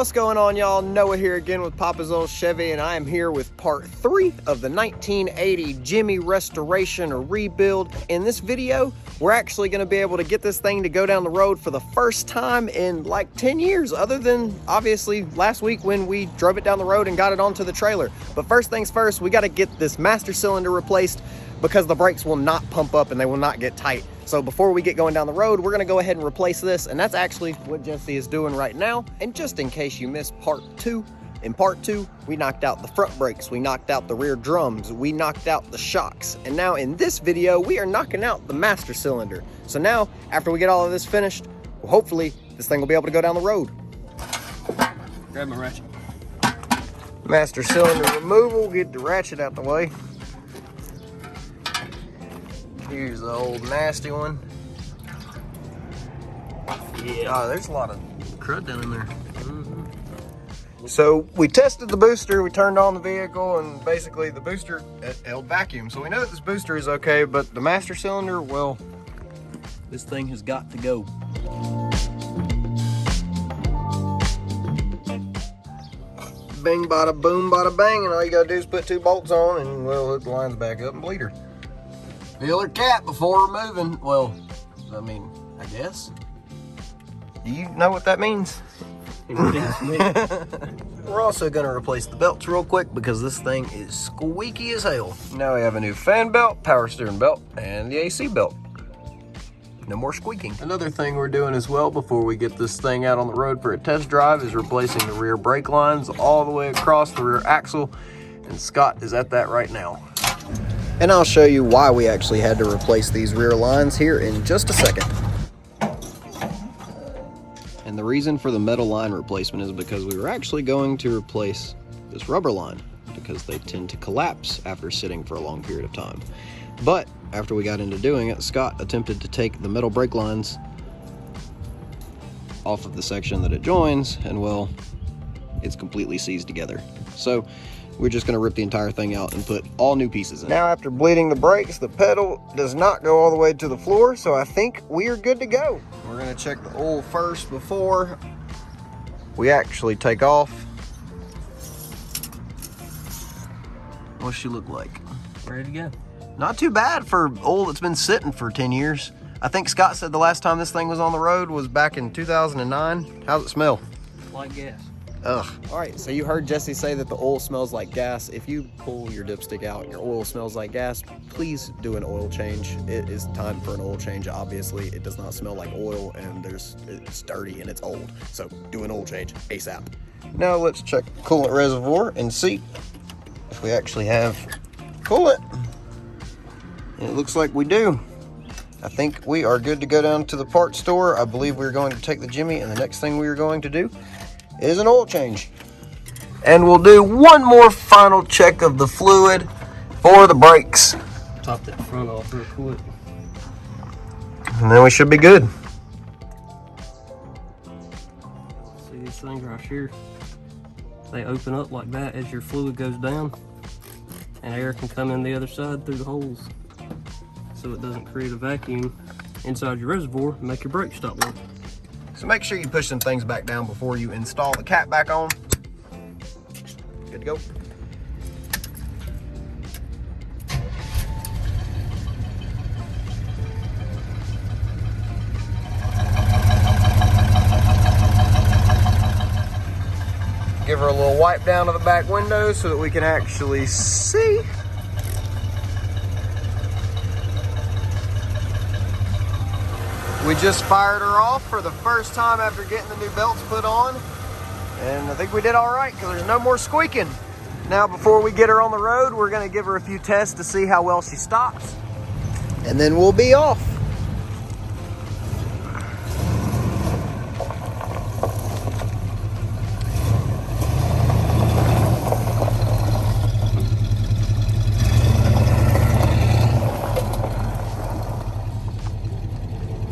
What's going on, y'all? Noah here again with Papa's Old Chevy, and I am here with part 3 of the 1980 Jimmy restoration or rebuild. In this video, we're actually going to be able to get this thing to go down the road for the first time in like 10 years, other than obviously last week when we drove it down the road and got it onto the trailer. But first things first, we got to get this master cylinder replaced because the brakes will not pump up and they will not get tight. So before we get going down the road, we're gonna go ahead and replace this, and that's actually what Jesse is doing right now. And just in case you missed part 2, in part 2, we knocked out the front brakes, we knocked out the rear drums, we knocked out the shocks, and now in this video, we are knocking out the master cylinder. So now, after we get all of this finished, well, hopefully, this thing will be able to go down the road. Grab my ratchet. Master cylinder removal, get the ratchet out the way. Here's the old nasty one. Yeah, oh, there's a lot of crud down in there. So we tested the booster, we turned on the vehicle, and basically the booster held vacuum. So we know that this booster is okay, but the master cylinder, well, this thing has got to go. Bing, bada, boom, bada, bang, and all you gotta do is put 2 bolts on, and well, hook the lines back up and bleed her. Fill her cap before removing. Well, I mean, I guess. Do you know what that means? We're also going to replace the belts real quick because this thing is squeaky as hell. Now we have a new fan belt, power steering belt, and the AC belt. No more squeaking. Another thing we're doing as well before we get this thing out on the road for a test drive is replacing the rear brake lines all the way across the rear axle, and Scott is at that right now. And I'll show you why we actually had to replace these rear lines here in just a second. And the reason for the metal line replacement is because we were actually going to replace this rubber line because they tend to collapse after sitting for a long period of time. But after we got into doing it, Scott attempted to take the metal brake lines off of the section that it joins, and well, it's completely seized together. So we're just going to rip the entire thing out and put all new pieces in. Now, after bleeding the brakes, the pedal does not go all the way to the floor, so I think we are good to go. We're going to check the oil first before we actually take off. What's she look like? Ready to go. Not too bad for oil that's been sitting for 10 years. I think Scott said the last time this thing was on the road was back in 2009. How's it smell? Like gas. Ugh. All right, so you heard Jesse say that the oil smells like gas. If you pull your dipstick out and your oil smells like gas, please do an oil change. It is time for an oil change. Obviously, it does not smell like oil, and it's dirty and it's old. So do an oil change ASAP. Now let's check the coolant reservoir and see if we actually have coolant. And it looks like we do. I think we are good to go down to the parts store. I believe we're going to take the Jimmy, and the next thing we are going to do is an oil change. And we'll do one more final check of the fluid for the brakes. Top that front off real quick. And then we should be good. See these things right here? They open up like that as your fluid goes down, and air can come in the other side through the holes, so it doesn't create a vacuum inside your reservoir and make your brakes stop working. So make sure you push some things back down before you install the cap back on. Good to go. Give her a little wipe down of the back window so that we can actually see. We just fired her off for the first time after getting the new belts put on. And I think we did all right because there's no more squeaking. Now, before we get her on the road, we're gonna give her a few tests to see how well she stops. And then we'll be off.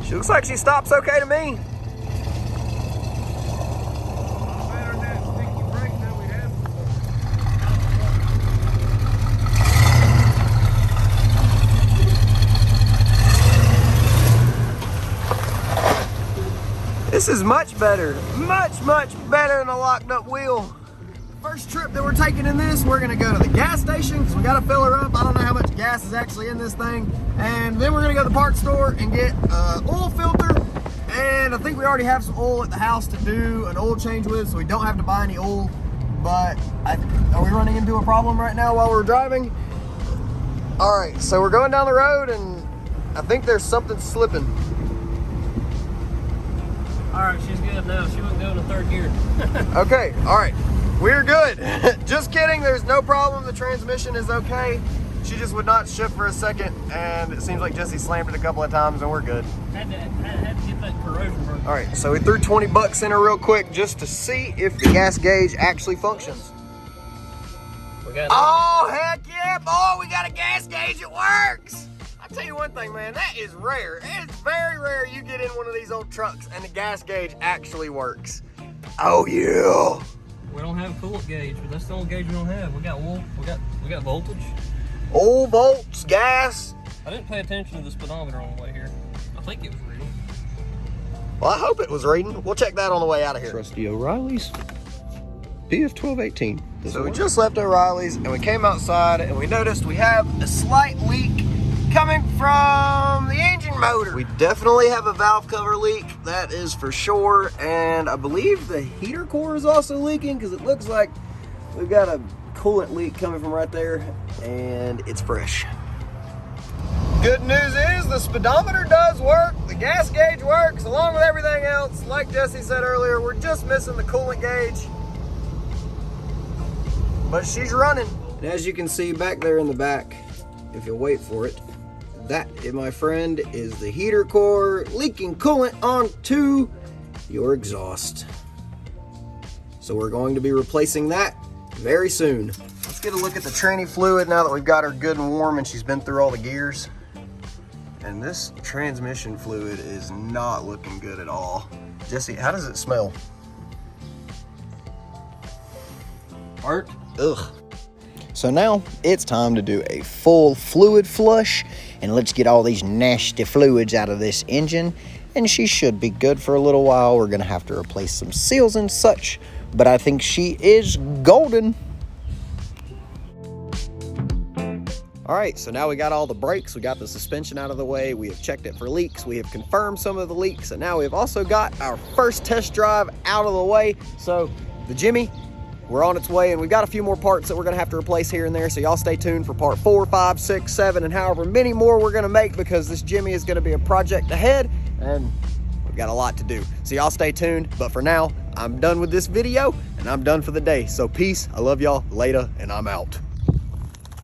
She looks like she stops okay to me. Better than that sticky brake that we have. This is much better. Much better than a locked up wheel. First trip that we're taking in this, we're gonna go to the gas station because we gotta fill her up. I don't know how much gas is actually in this thing. And then we're gonna go to the parts store and get an oil filter. And I think we already have some oil at the house to do an oil change with, so we don't have to buy any oil. But are we running into a problem right now while we're driving? All right, so we're going down the road and I think there's something slipping. All right, she's good now. She wouldn't go into third gear. Okay, all right. We're good. Just kidding, there's no problem. The transmission is okay. She just would not shift for a second, and it seems like Jesse slammed it a couple of times, and we're good. Had to get that corrosion broken. All right, so we threw 20 bucks in her real quick just to see if the gas gauge actually functions. Oh, heck yeah, boy, we got a gas gauge, it works. I'll tell you one thing, man, that is rare. It's very rare you get in one of these old trucks and the gas gauge actually works. Oh, yeah. We don't have a coolant gauge, but that's the only gauge we don't have. We got oil, we got voltage. Oil, volts, gas. I didn't pay attention to the speedometer on the way here. I think it was reading. Well, I hope it was reading. We'll check that on the way out of here. Trusty O'Reilly's PF1218. So we just left O'Reilly's and we came outside and we noticed we have a slight leak coming from the engine motor. We definitely have a valve cover leak, that is for sure. And I believe the heater core is also leaking because it looks like we've got a coolant leak coming from right there and it's fresh. Good news is the speedometer does work, the gas gauge works along with everything else. Like Jesse said earlier, we're just missing the coolant gauge, but she's running. And as you can see back there in the back, if you'll wait for it, that, my friend, is the heater core leaking coolant onto your exhaust. So we're going to be replacing that very soon. Let's get a look at the tranny fluid now that we've got her good and warm and she's been through all the gears. And this transmission fluid is not looking good at all. Jesse, how does it smell? Art? Ugh. So now it's time to do a full fluid flush, and let's get all these nasty fluids out of this engine, and she should be good for a little while. We're gonna have to replace some seals and such, but I think she is golden. All right, so now we got all the brakes, we got the suspension out of the way, we have checked it for leaks, we have confirmed some of the leaks, and now we've also got our first test drive out of the way. So the Jimmy, we're on its way, and we've got a few more parts that we're gonna have to replace here and there, so y'all stay tuned for part 4, 5, 6, 7, and however many more we're gonna make, because this Jimmy is gonna be a project ahead, and we've got a lot to do. So y'all stay tuned, but for now, I'm done with this video, and I'm done for the day. So peace, I love y'all, later, and I'm out.